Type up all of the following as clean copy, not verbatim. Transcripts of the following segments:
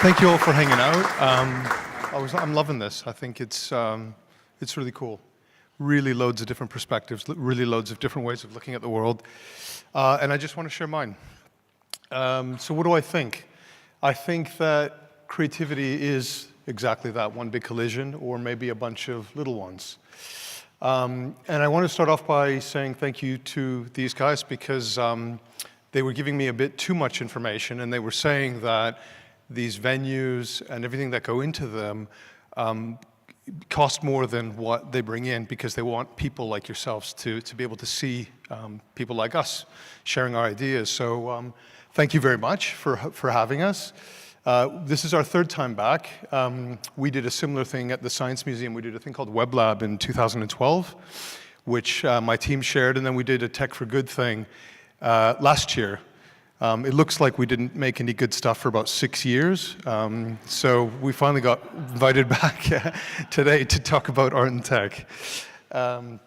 Thank you all for hanging out. I'm loving this. I think it's really cool. Really loads of different perspectives, really loads of different ways of looking at the world. And I just want to share mine. So what do I think? I think that creativity is exactly that, one big collision, or maybe a bunch of little ones. And I want to start off by saying thank you to these guys because they were giving me a bit too much information, and they were saying that these venues and everything that go into them cost more than what they bring in because they want people like yourselves to be able to see people like us sharing our ideas. So thank you very much for having us. This is our third time back. We did a similar thing at the Science Museum. We did a thing called Web Lab in 2012, which my team shared, and then we did a Tech for Good thing last year. It looks like we didn't make any good stuff for about 6 years, so we finally got invited back today to talk about art and tech. I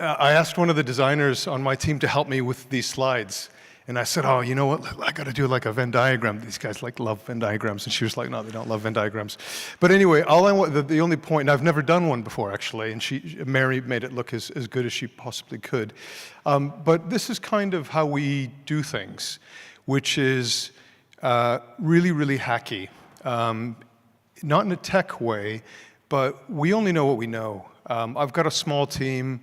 asked one of the designers on my team to help me with these slides, and I said, oh, you know what, I got to do like a Venn diagram. These guys love Venn diagrams, and she was like, no, they don't love Venn diagrams. But anyway, the only point, and I've never done one before actually, and Mary made it look as good as she possibly could. But this is kind of how we do things, which is really, really hacky. Not in a tech way, but we only know what we know. I've got a small team,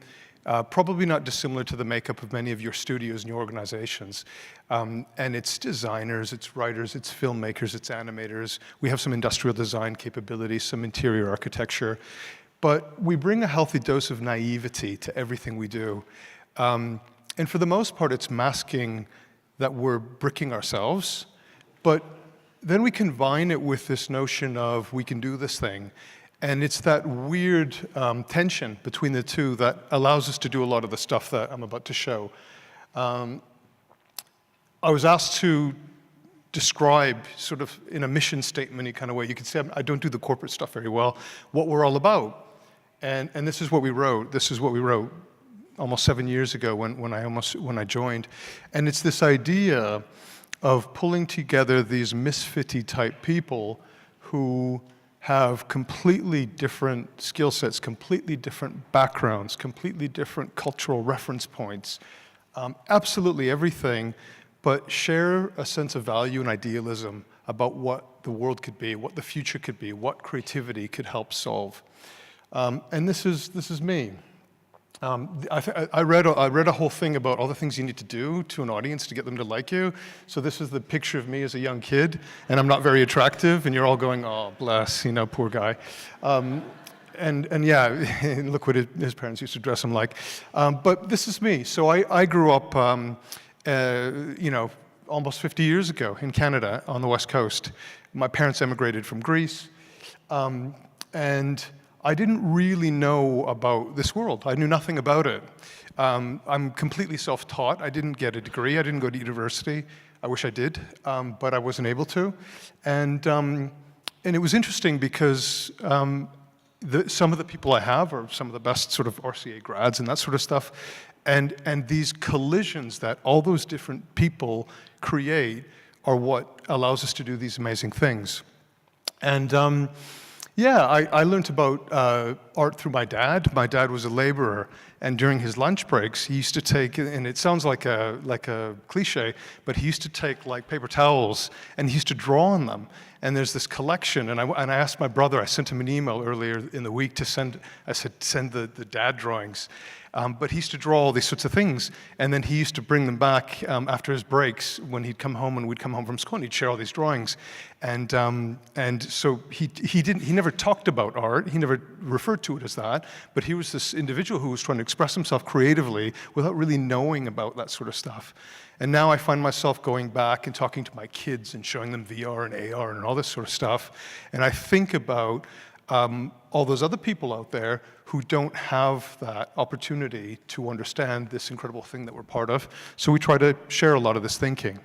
probably not dissimilar to the makeup of many of your studios and your organizations. And it's designers, it's writers, it's filmmakers, it's animators. We have some industrial design capabilities, some interior architecture. But we bring a healthy dose of naivety to everything we do. And for the most part, it's masking that we're bricking ourselves. But then we combine it with this notion of we can do this thing. And it's that weird tension between the two that allows us to do a lot of the stuff that I'm about to show. I was asked to describe, sort of in a mission statement-y kind of way, you can say I don't do the corporate stuff very well, what we're all about. And this is what we wrote. This is what we wrote almost 7 years ago when I joined. And it's this idea of pulling together these misfit-y type people who have completely different skill sets, completely different backgrounds, completely different cultural reference points, absolutely everything, but share a sense of value and idealism about what the world could be, what the future could be, what creativity could help solve. And this is me. I read a whole thing about all the things you need to do to an audience to get them to like you. So this is the picture of me as a young kid, and I'm not very attractive, and you're all going, oh, bless, poor guy. And yeah, look what his parents used to dress him like. But this is me. So I grew up, almost 50 years ago in Canada on the West Coast. My parents emigrated from Greece, and I didn't really know about this world. I knew nothing about it. I'm completely self-taught. I didn't get a degree. I didn't go to university. I wish I did, but I wasn't able to. And it was interesting because some of the people I have are some of the best sort of RCA grads and that sort of stuff. And these collisions that all those different people create are what allows us to do these amazing things. And yeah, I learned about art through my dad. My dad was a laborer, and during his lunch breaks, he used to take, and it sounds like a cliche, but he used to take like paper towels, and he used to draw on them. And there's this collection, and I asked my brother, I sent him an email earlier in the week to send the dad drawings. But he used to draw all these sorts of things, and then he used to bring them back after his breaks when he'd come home, and we'd come home from school, and he'd share all these drawings. And so he never talked about art, he never referred to it as that, but he was this individual who was trying to express himself creatively without really knowing about that sort of stuff. And now I find myself going back and talking to my kids and showing them VR and AR and all this sort of stuff, and I think about all those other people out there who don't have that opportunity to understand this incredible thing that we're part of. So we try to share a lot of this thinking.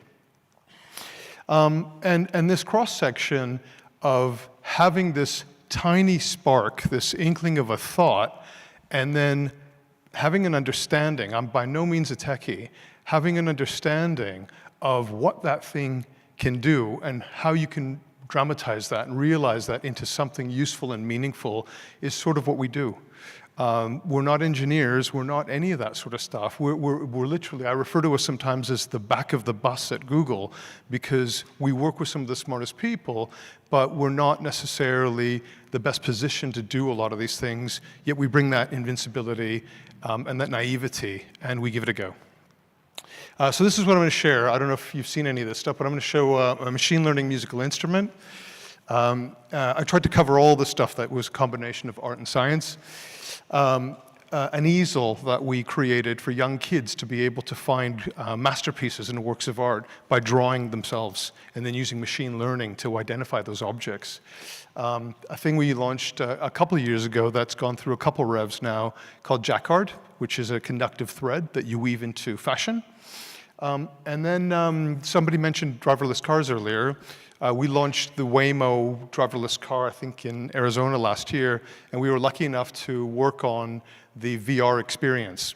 And this cross-section of having this tiny spark, this inkling of a thought, and then having an understanding, I'm by no means a techie, having an understanding of what that thing can do, and how you can dramatize that and realize that into something useful and meaningful is sort of what we do. We're not engineers, we're not any of that sort of stuff. We're literally, I refer to us sometimes as the back of the bus at Google, because we work with some of the smartest people, but we're not necessarily the best position to do a lot of these things, yet we bring that invincibility and that naivety, and we give it a go. So this is what I'm going to share. I don't know if you've seen any of this stuff, but I'm going to show a machine learning musical instrument. I tried to cover all the stuff that was a combination of art and science. An easel that we created for young kids to be able to find masterpieces and works of art by drawing themselves and then using machine learning to identify those objects. A thing we launched a couple of years ago that's gone through a couple revs now called Jacquard, which is a conductive thread that you weave into fashion. And then somebody mentioned driverless cars earlier. We launched the Waymo driverless car, I think, in Arizona last year, and we were lucky enough to work on the VR experience.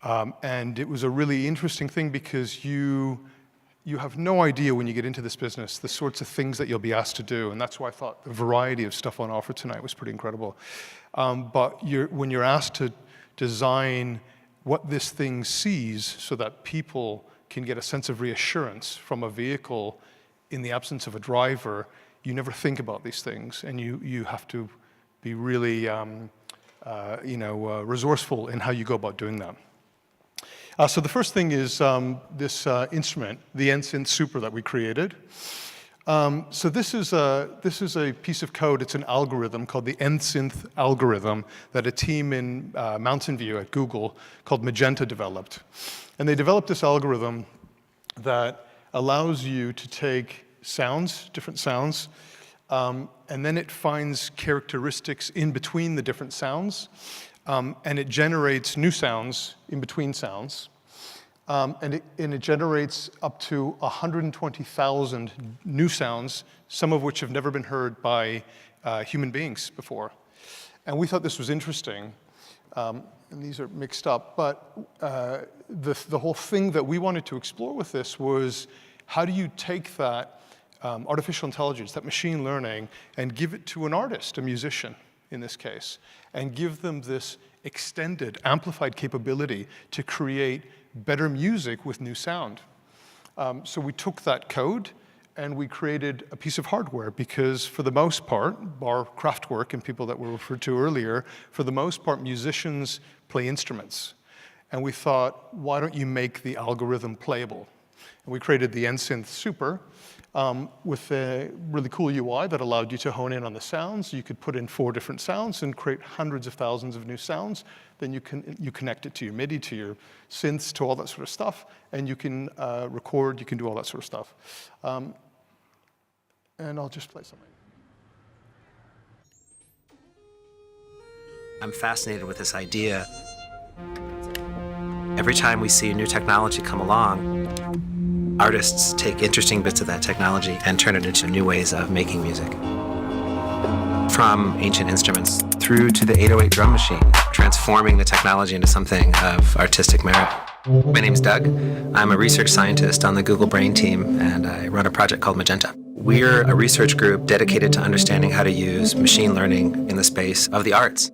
And it was a really interesting thing because you have no idea when you get into this business the sorts of things that you'll be asked to do, and that's why I thought the variety of stuff on offer tonight was pretty incredible. But when you're asked to design what this thing sees so that people can get a sense of reassurance from a vehicle in the absence of a driver, you never think about these things, and you have to be really resourceful in how you go about doing that. So the first thing is this instrument, the NSynth Super that we created. So this is a piece of code. It's an algorithm called the Synth Algorithm that a team in Mountain View at Google called Magenta developed. And they developed this algorithm that allows you to take sounds, different sounds, and then it finds characteristics in between the different sounds, and it generates new sounds in between sounds. And it generates up to 120,000 new sounds, some of which have never been heard by human beings before. And we thought this was interesting, and these are mixed up, but the whole thing that we wanted to explore with this was, how do you take that artificial intelligence, that machine learning, and give it to an artist, a musician in this case, and give them this extended, amplified capability to create better music with new sound. So we took that code and we created a piece of hardware, because for the most part, bar Kraftwerk and people that were referred to earlier, for the most part, musicians play instruments. And we thought, why don't you make the algorithm playable? And we created the NSynth Super with a really cool UI that allowed you to hone in on the sounds. You could put in 4 different sounds and create hundreds of thousands of new sounds. Then you connect it to your MIDI, to your synths, to all that sort of stuff, and you can record, you can do all that sort of stuff. And I'll just play something. I'm fascinated with this idea. Every time we see a new technology come along, artists take interesting bits of that technology and turn it into new ways of making music. From ancient instruments through to the 808 drum machine, transforming the technology into something of artistic merit. My name's Doug. I'm a research scientist on the Google Brain team, and I run a project called Magenta. We're a research group dedicated to understanding how to use machine learning in the space of the arts.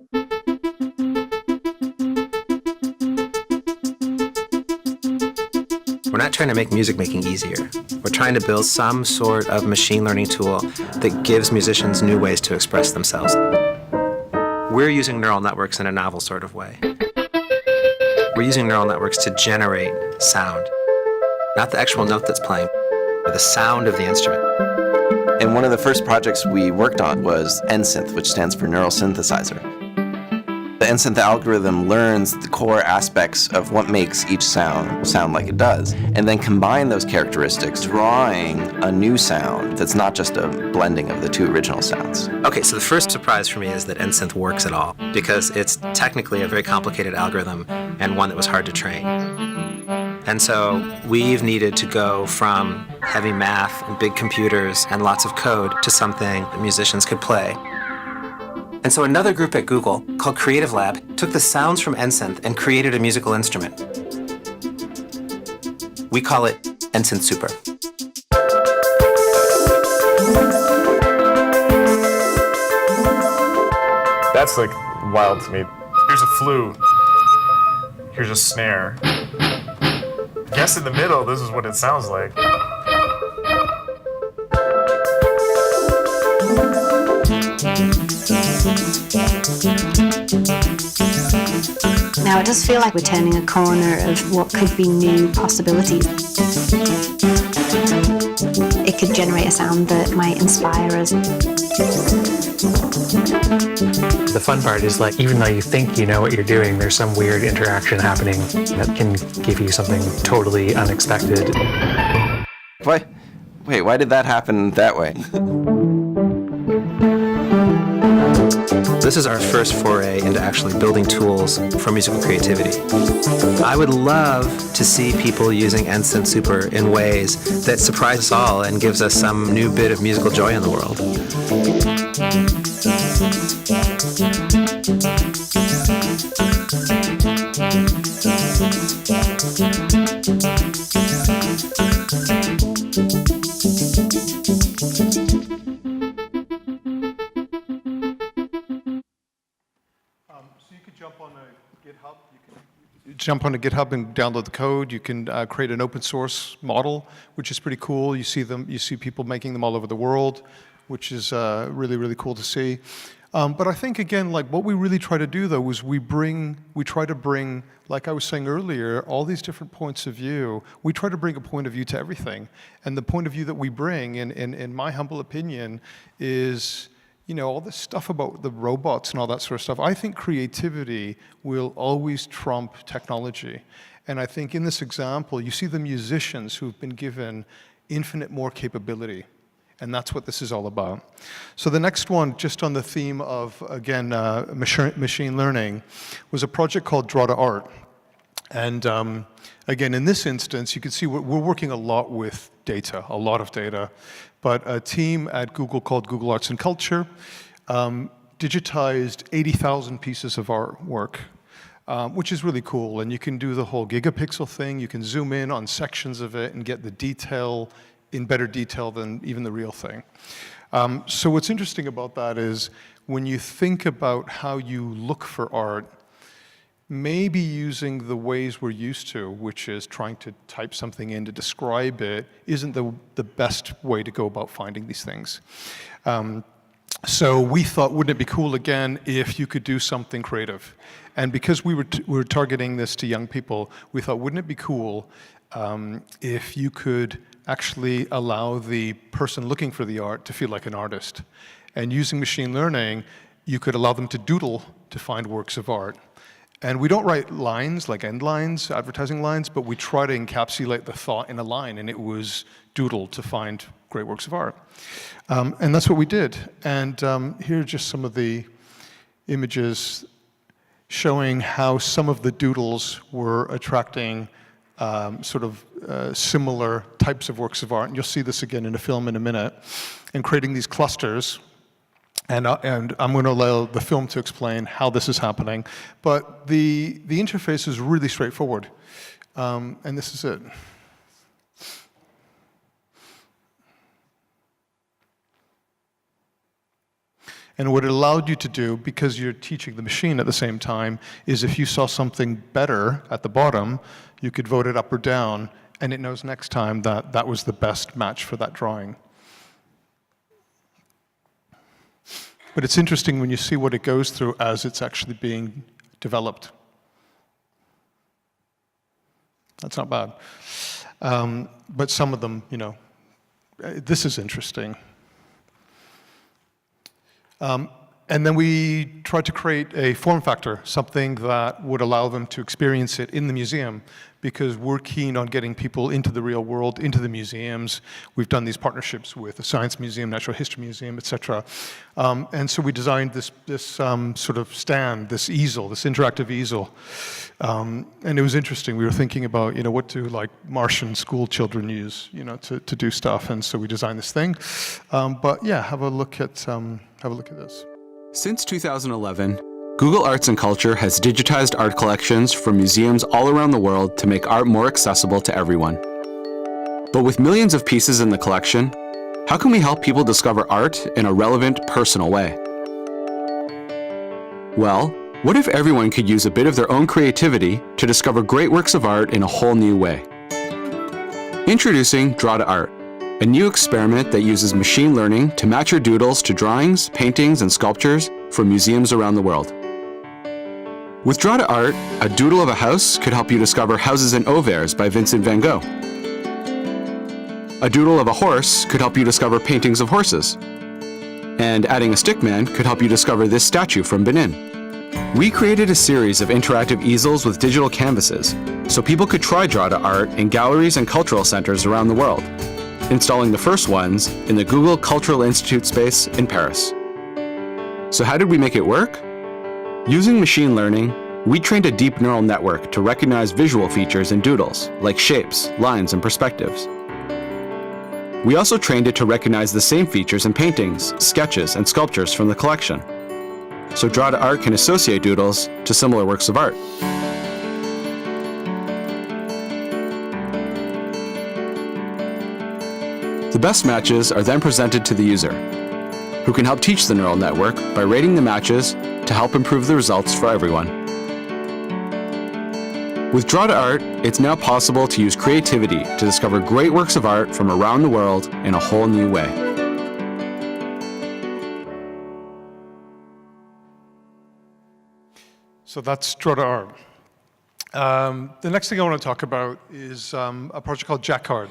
We're not trying to make music making easier. We're trying to build some sort of machine learning tool that gives musicians new ways to express themselves. We're using neural networks in a novel sort of way. We're using neural networks to generate sound. Not the actual note that's playing, but the sound of the instrument. And one of the first projects we worked on was NSynth, which stands for Neural Synthesizer. The NSynth algorithm learns the core aspects of what makes each sound like it does, and then combine those characteristics, drawing a new sound that's not just a blending of the 2 original sounds. Okay, so the first surprise for me is that NSynth works at all, because it's technically a very complicated algorithm and one that was hard to train. And so we've needed to go from heavy math and big computers and lots of code to something that musicians could play. And so another group at Google, called Creative Lab, took the sounds from NSynth and created a musical instrument. We call it NSynth Super. That's like wild to me. Here's a flute. Here's a snare. I guess in the middle, this is what it sounds like. Now it does feel like we're turning a corner of what could be new possibilities. It could generate a sound that might inspire us. The fun part is like, even though you think you know what you're doing, there's some weird interaction happening that can give you something totally unexpected. Why did that happen that way? This is our first foray into actually building tools for musical creativity. I would love to see people using NSynth Super in ways that surprise us all and gives us some new bit of musical joy in the world. Jump on a GitHub and download the code. You can create an open source model, which is pretty cool. You see people making them all over the world, which is really, really cool to see. But I think, again, like what we really try to do, though, is we try to bring, like I was saying earlier, all these different points of view. We try to bring a point of view to everything. And the point of view that we bring, in my humble opinion, is, you know, all this stuff about the robots and all that sort of stuff. I think creativity will always trump technology. And I think in this example, you see the musicians who've been given infinite more capability. And that's what this is all about. So the next one, just on the theme of, again, machine learning, was a project called Draw to Art. And again, in this instance, you can see we're working a lot with data, a lot of data. But a team at Google called Google Arts and Culture digitized 80,000 pieces of artwork, which is really cool. And you can do the whole gigapixel thing. You can zoom in on sections of it and get the detail in better detail than even the real thing. So what's interesting about that is when you think about how you look for art, maybe using the ways we're used to, which is trying to type something in to describe it, isn't the best way to go about finding these things. So we thought, wouldn't it be cool again if you could do something creative? And because we were targeting this to young people, we thought, wouldn't it be cool if you could actually allow the person looking for the art to feel like an artist? And using machine learning, you could allow them to doodle to find works of art. And we don't write lines, like end lines, advertising lines, but we try to encapsulate the thought in a line, and it was doodle to find great works of art. And that's what we did. And here are just some of the images showing how some of the doodles were attracting similar types of works of art. And you'll see this again in a film in a minute. And creating these clusters. And I'm going to allow the film to explain how this is happening. But the interface is really straightforward. And this is it. And what it allowed you to do, because you're teaching the machine at the same time, is if you saw something better at the bottom, you could vote it up or down, and it knows next time that that was the best match for that drawing. But it's interesting when you see what it goes through as it's actually being developed. That's not bad. But some of them, you know, this is interesting. And then we tried to create a form factor, something that would allow them to experience it in the museum, because we're keen on getting people into the real world, into the museums. We've done these partnerships with the Science Museum, Natural History Museum, et cetera. And so we designed this sort of stand, this easel, this interactive easel. And it was interesting. We were thinking about, you know, what do like Martian school children use, you know, to do stuff. And so we designed this thing. But yeah, have a look at this. Since 2011, Google Arts and Culture has digitized art collections from museums all around the world to make art more accessible to everyone. But with millions of pieces in the collection, how can we help people discover art in a relevant, personal way? Well, what if everyone could use a bit of their own creativity to discover great works of art in a whole new way? Introducing Draw to Art, a new experiment that uses machine learning to match your doodles to drawings, paintings, and sculptures from museums around the world. With Draw to Art, a doodle of a house could help you discover Houses in Auvers by Vincent van Gogh. A doodle of a horse could help you discover paintings of horses. And adding a stickman could help you discover this statue from Benin. We created a series of interactive easels with digital canvases, so people could try Draw to Art in galleries and cultural centers around the world, installing the first ones in the Google Cultural Institute space in Paris. So how did we make it work? Using machine learning, we trained a deep neural network to recognize visual features in doodles, like shapes, lines, and perspectives. We also trained it to recognize the same features in paintings, sketches, and sculptures from the collection. So Draw to Art can associate doodles to similar works of art. The best matches are then presented to the user, who can help teach the neural network by rating the matches to help improve the results for everyone. With Draw to Art, it's now possible to use creativity to discover great works of art from around the world in a whole new way. So that's Draw to Art. The next thing I want to talk about is a project called Jacquard.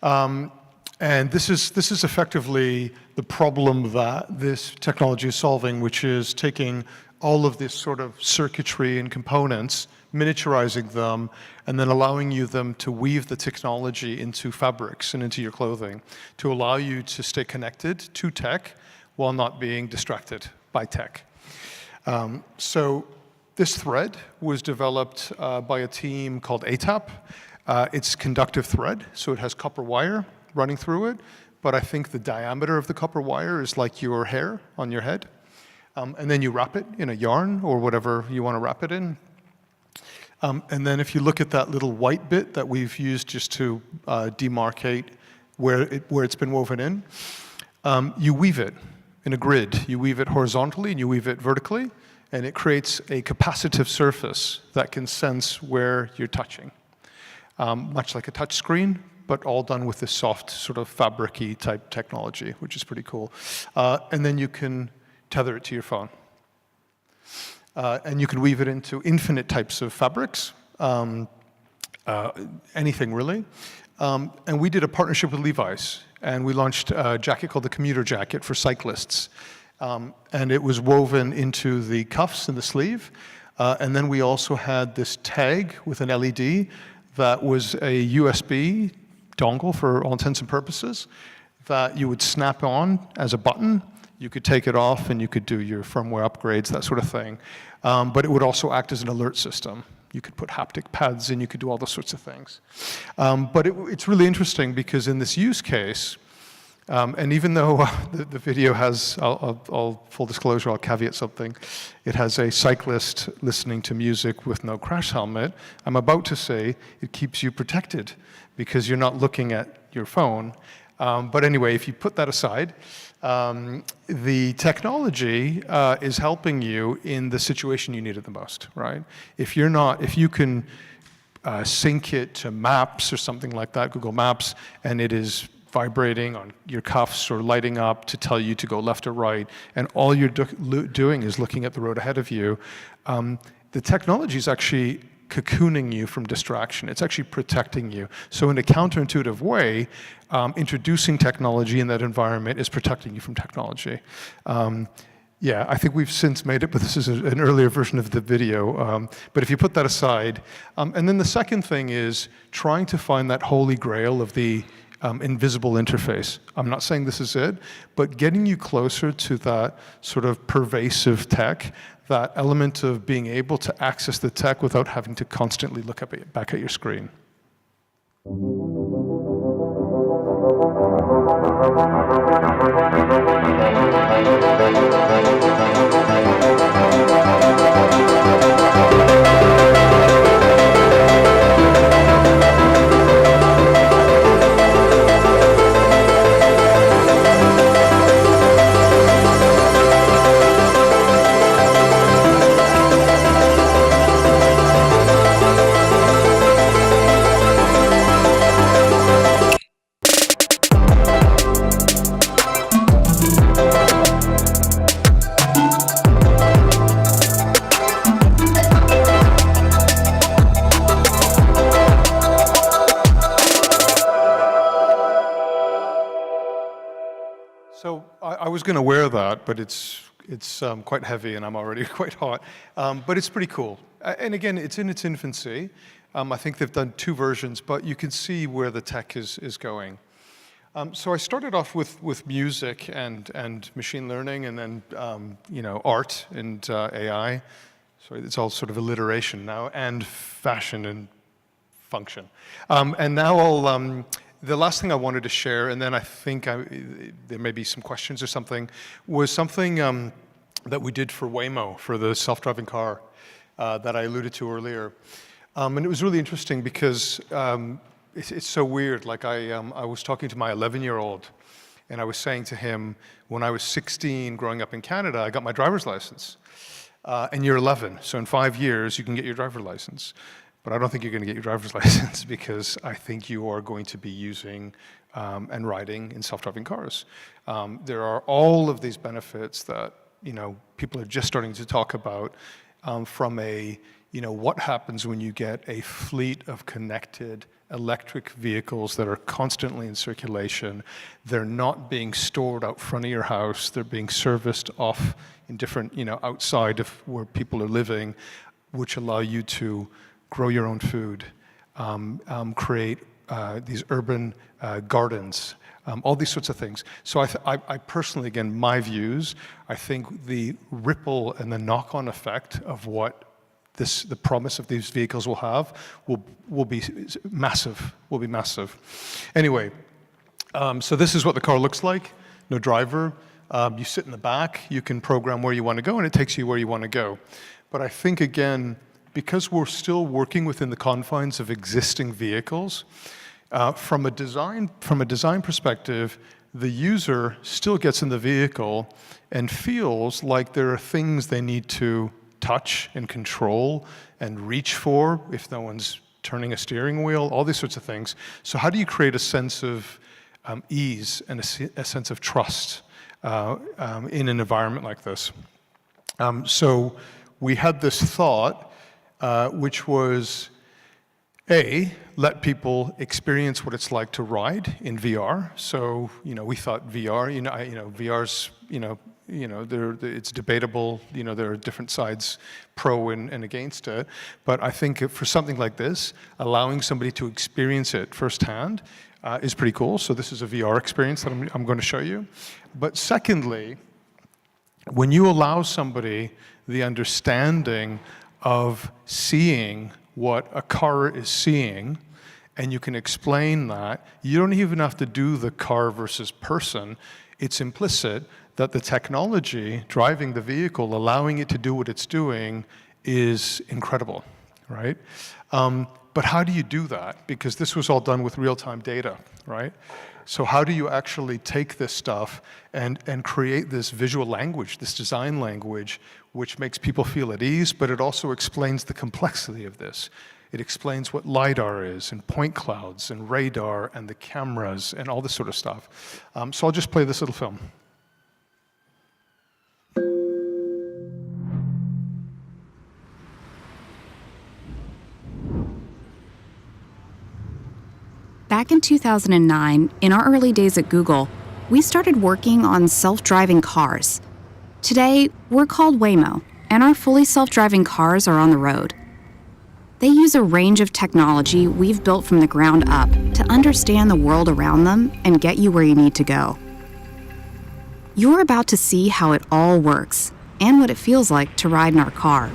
And this is effectively the problem that this technology is solving, which is taking all of this sort of circuitry and components, miniaturizing them, and then allowing them to weave the technology into fabrics and into your clothing to allow you to stay connected to tech while not being distracted by tech. So this thread was developed by a team called ATAP. It's Conductive Thread, so it has copper wire running through it, but I think the diameter of the copper wire is like your hair on your head. And then you wrap it in a yarn or whatever you want to wrap it in. And then if you look at that little white bit that we've used just to demarcate where it's been woven in, you weave it in a grid. You weave it horizontally and you weave it vertically, and it creates a capacitive surface that can sense where you're touching. Much like a touch screen, but all done with this soft sort of fabric-y type technology, which is pretty cool. And then you can tether it to your phone. And you can weave it into infinite types of fabrics, anything really. And we did a partnership with Levi's, and we launched a jacket called the Commuter Jacket for cyclists. And it was woven into the cuffs and the sleeve. And then we also had this tag with an LED that was a USB dongle for all intents and purposes that you would snap on as a button. You could take it off and you could do your firmware upgrades, that sort of thing. But it would also act as an alert system. You could put haptic pads in, you could do all those sorts of things. But it's really interesting because in this use case, and even though the video has, I'll full disclosure, I'll caveat something, it has a cyclist listening to music with no crash helmet, I'm about to say it keeps you protected because you're not looking at your phone. But anyway, if you put that aside, the technology is helping you in the situation you need it the most, right? If you can sync it to Maps or something like that, Google Maps, and it is vibrating on your cuffs or lighting up to tell you to go left or right, and all you're doing is looking at the road ahead of you, the technology is actually cocooning you from distraction. It's actually protecting you. So in a counterintuitive way, introducing technology in that environment is protecting you from technology. Yeah, I think we've since made it, but this is an earlier version of the video. But if you put that aside, and then the second thing is trying to find that holy grail of the invisible interface. I'm not saying this is it, but getting you closer to that sort of pervasive tech, that element of being able to access the tech without having to constantly look back at your screen. was going to wear that, but it's quite heavy and I'm already quite hot. But it's pretty cool. And again, it's in its infancy. I think they've done 2 versions, but you can see where the tech is going. So I started off with music and machine learning, and then art and AI. So it's all sort of alliteration now, and fashion and function. And now the last thing I wanted to share, and then I think there may be some questions or something, was something that we did for Waymo, for the self-driving car that I alluded to earlier. And it was really interesting because it's so weird. Like I was talking to my 11-year-old, and I was saying to him, when I was 16, growing up in Canada, I got my driver's license. And you're 11, so in 5 years, you can get your driver's license. But I don't think you're going to get your driver's license because I think you are going to be using and riding in self-driving cars. There are all of these benefits that people are just starting to talk about from what happens when you get a fleet of connected electric vehicles that are constantly in circulation. They're not being stored out front of your house. They're being serviced off in different, outside of where people are living, which allow you to grow your own food, create these urban gardens, all these sorts of things. So I personally, again, my views, I think the ripple and the knock-on effect of what the promise of these vehicles will have will be massive. Anyway, so this is what the car looks like. No driver. You sit in the back. You can program where you want to go, and it takes you where you want to go. But I think, again, because we're still working within the confines of existing vehicles, from a design perspective, the user still gets in the vehicle and feels like there are things they need to touch and control and reach for if no one's turning a steering wheel, all these sorts of things. So how do you create a sense of ease and a sense of trust in an environment like this? So we had this thought, which was, let people experience what it's like to ride in VR. So, we thought VR, VR's, it's debatable, there are different sides pro and against it. But I think for something like this, allowing somebody to experience it firsthand is pretty cool. So this is a VR experience that I'm going to show you. But secondly, when you allow somebody the understanding of seeing what a car is seeing, and you can explain that, you don't even have to do the car versus person. It's implicit that the technology driving the vehicle, allowing it to do what it's doing, is incredible, right? But how do you do that? Because this was all done with real-time data, right? So how do you actually take this stuff and create this visual language, this design language, which makes people feel at ease, but it also explains the complexity of this. It explains what LiDAR is, and point clouds, and radar, and the cameras, and all this sort of stuff. So I'll just play this little film. Back in 2009, in our early days at Google, we started working on self-driving cars. Today, we're called Waymo, and our fully self-driving cars are on the road. They use a range of technology we've built from the ground up to understand the world around them and get you where you need to go. You're about to see how it all works and what it feels like to ride in our car.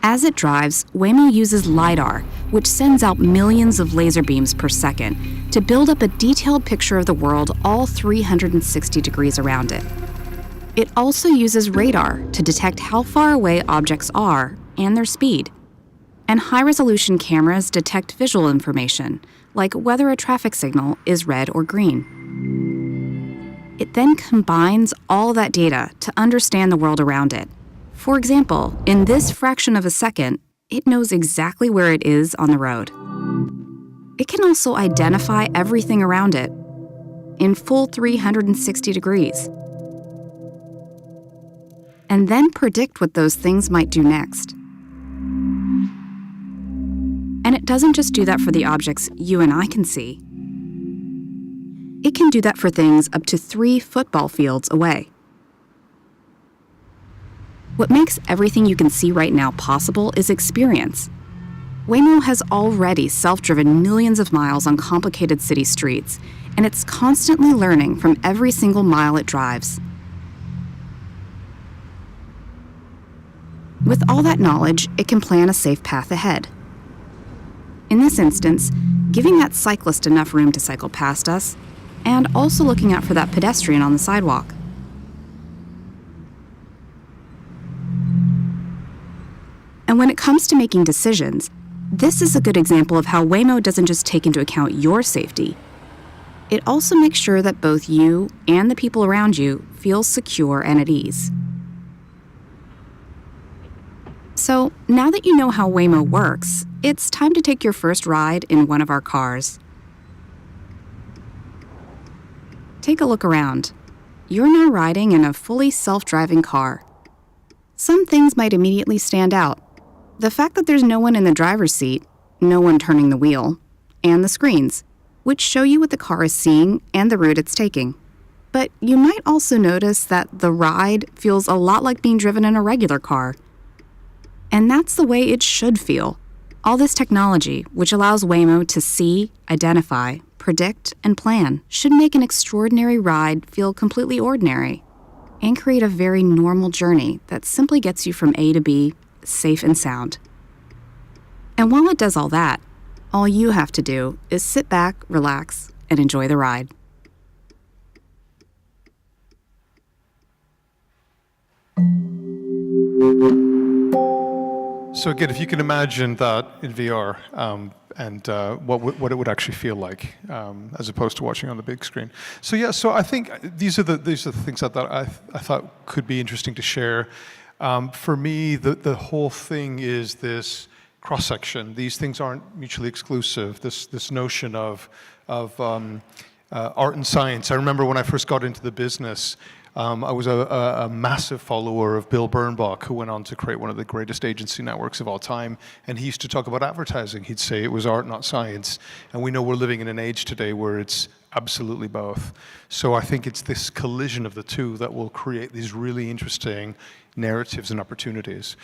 As it drives, Waymo uses LiDAR, which sends out millions of laser beams per second to build up a detailed picture of the world all 360 degrees around it. It also uses radar to detect how far away objects are and their speed. And high-resolution cameras detect visual information, like whether a traffic signal is red or green. It then combines all that data to understand the world around it. For example, in this fraction of a second, it knows exactly where it is on the road. It can also identify everything around it in full 360 degrees, and then predict what those things might do next. And it doesn't just do that for the objects you and I can see. it can do that for things up to 3 football fields away. What makes everything you can see right now possible is experience. Waymo has already self-driven millions of miles on complicated city streets, and it's constantly learning from every single mile it drives. With all that knowledge, it can plan a safe path ahead. In this instance, giving that cyclist enough room to cycle past us, and also looking out for that pedestrian on the sidewalk. And when it comes to making decisions, this is a good example of how Waymo doesn't just take into account your safety. It also makes sure that both you and the people around you feel secure and at ease. So, now that you know how Waymo works, it's time to take your first ride in one of our cars. Take a look around. You're now riding in a fully self-driving car. Some things might immediately stand out. The fact that there's no one in the driver's seat, no one turning the wheel, and the screens, which show you what the car is seeing and the route it's taking. But you might also notice that the ride feels a lot like being driven in a regular car. And that's the way it should feel. All this technology, which allows Waymo to see, identify, predict, and plan, should make an extraordinary ride feel completely ordinary and create a very normal journey that simply gets you from A to B, safe and sound. And while it does all that, all you have to do is sit back, relax, and enjoy the ride. So again, if you can imagine that in VR, and what it would actually feel like, as opposed to watching on the big screen. So yeah, so I think these are the things that I thought could be interesting to share. For me, the whole thing is this cross section. These things aren't mutually exclusive. This notion of art and science. I remember when I first got into the business. I was a massive follower of Bill Bernbach, who went on to create one of the greatest agency networks of all time. And he used to talk about advertising. He'd say it was art, not science. And we know we're living in an age today where it's absolutely both. So I think it's this collision of the two that will create these really interesting narratives and opportunities.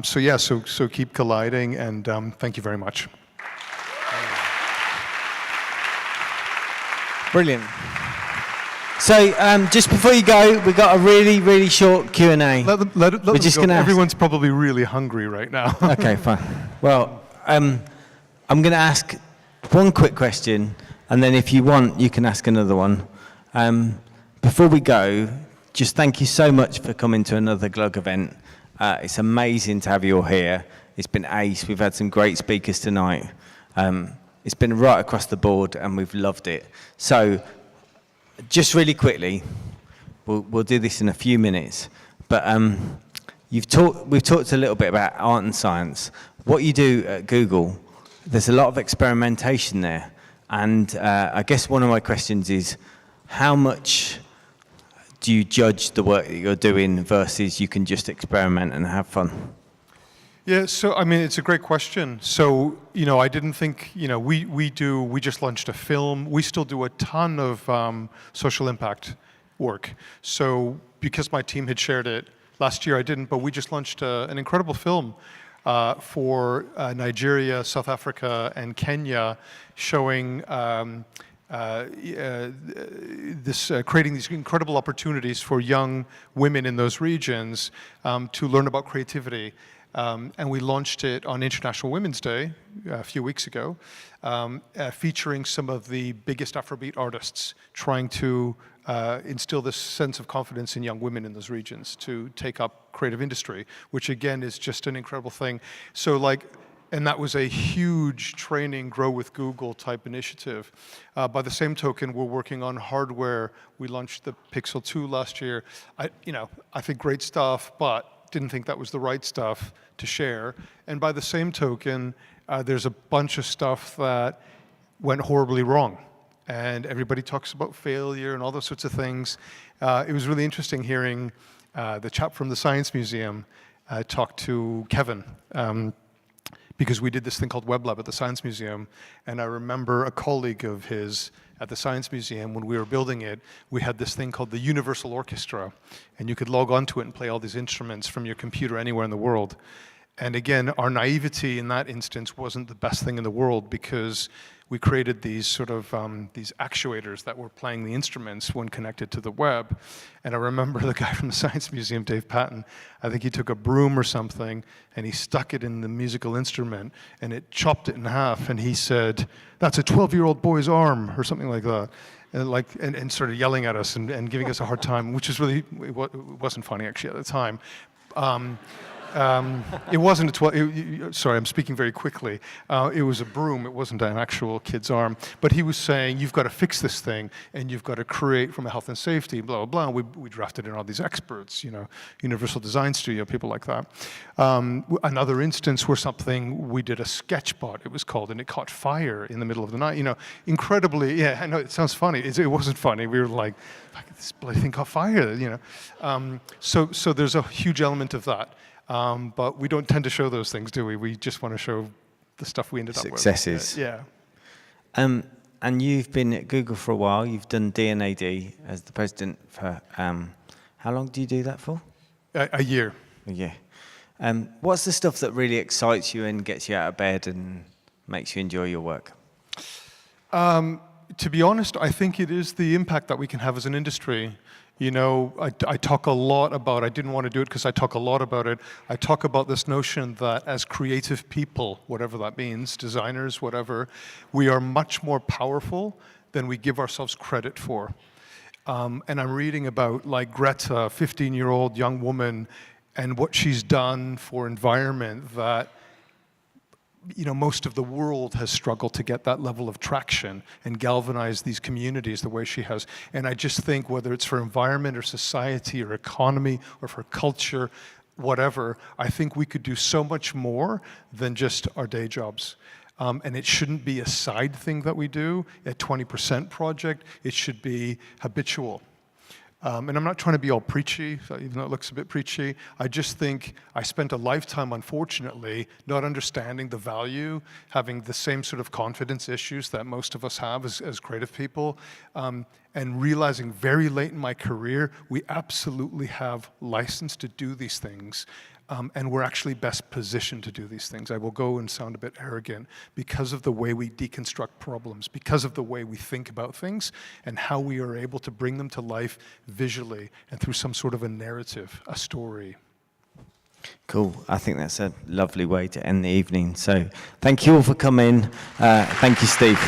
So keep colliding, and thank you very much. Brilliant. So just before you go, we've got a really, really short Q&A. Let them We're just go. going to Everyone's probably really hungry right now. Okay, fine. Well, I'm going to ask one quick question, and then if you want, you can ask another one. Before we go, just thank you so much for coming to another Glug event. It's amazing to have you all here. It's been ace. We've had some great speakers tonight. It's been right across the board, and we've loved it. So, just really quickly, we'll do this in a few minutes, but we've talked a little bit about art and science. What you do at Google, there's a lot of experimentation there, and I guess one of my questions is, how much do you judge the work that you're doing versus you can just experiment and have fun? Yeah, so I mean, it's a great question. So, I didn't think, we just launched a film. We still do a ton of social impact work. So, because my team had shared it last year, I didn't, but we just launched an incredible film for Nigeria, South Africa, and Kenya, showing creating these incredible opportunities for young women in those regions to learn about creativity. And we launched it on International Women's Day a few weeks ago, featuring some of the biggest Afrobeat artists, trying to instill this sense of confidence in young women in those regions to take up creative industry, which again is just an incredible thing. So and that was a huge training, grow with Google type initiative. By the same token, we're working on hardware. We launched the Pixel 2 last year. I think great stuff, but didn't think that was the right stuff to share. And by the same token, there's a bunch of stuff that went horribly wrong. And everybody talks about failure and all those sorts of things. It was really interesting hearing the chap from the Science Museum talk to Kevin, because we did this thing called Web Lab at the Science Museum. And I remember a colleague of his at the Science Museum, when we were building it, we had this thing called the Universal Orchestra, and you could log onto it and play all these instruments from your computer anywhere in the world. And again, our naivety in that instance wasn't the best thing in the world, because we created these sort of these actuators that were playing the instruments when connected to the web. And I remember the guy from the Science Museum, Dave Patton, I think he took a broom or something and he stuck it in the musical instrument and it chopped it in half, and he said, "That's a 12-year-old boy's arm," or something like that. And started yelling at us and giving us a hard time, which is really, it wasn't funny actually at the time. It wasn't a 12, sorry, I'm speaking very quickly. It was a broom, it wasn't an actual kid's arm. But he was saying, you've got to fix this thing, and you've got to create from a health and safety, blah, blah, blah. We drafted in all these experts, you know, Universal Design Studio, people like that. Another instance where we did a sketchbot, it was called, and it caught fire in the middle of the night. You know, incredibly, yeah, I know it sounds funny. It wasn't funny. We were like, this bloody thing caught fire, you know. So there's a huge element of that. But we don't tend to show those things, do we? We just want to show the stuff we ended up with. Successes. Yeah. And you've been at Google for a while. You've done D&AD as the president for, how long do you do that for? A year. A year. What's the stuff that really excites you and gets you out of bed and makes you enjoy your work? To be honest, I think it is the impact that we can have as an industry. You know, I talk a lot about, I didn't want to do it because I talk a lot about it. I talk about this notion that as creative people, whatever that means, designers, whatever, we are much more powerful than we give ourselves credit for. And I'm reading about like Greta, 15-year-old young woman, and what she's done for environment that, you know, most of the world has struggled to get that level of traction and galvanize these communities the way she has. And I just think whether it's for environment or society or economy or for culture, whatever, I think we could do so much more than just our day jobs. And it shouldn't be a side thing that we do, a 20% project. It should be habitual. And I'm not trying to be all preachy, even though it looks a bit preachy. I just think I spent a lifetime, unfortunately, not understanding the value, having the same sort of confidence issues that most of us have as creative people, and realizing very late in my career, we absolutely have license to do these things. And we're actually best positioned to do these things. I will go and sound a bit arrogant because of the way we deconstruct problems, because of the way we think about things, and how we are able to bring them to life visually and through some sort of a narrative, a story. Cool. I think that's a lovely way to end the evening. So thank you all for coming. Thank you, Steve.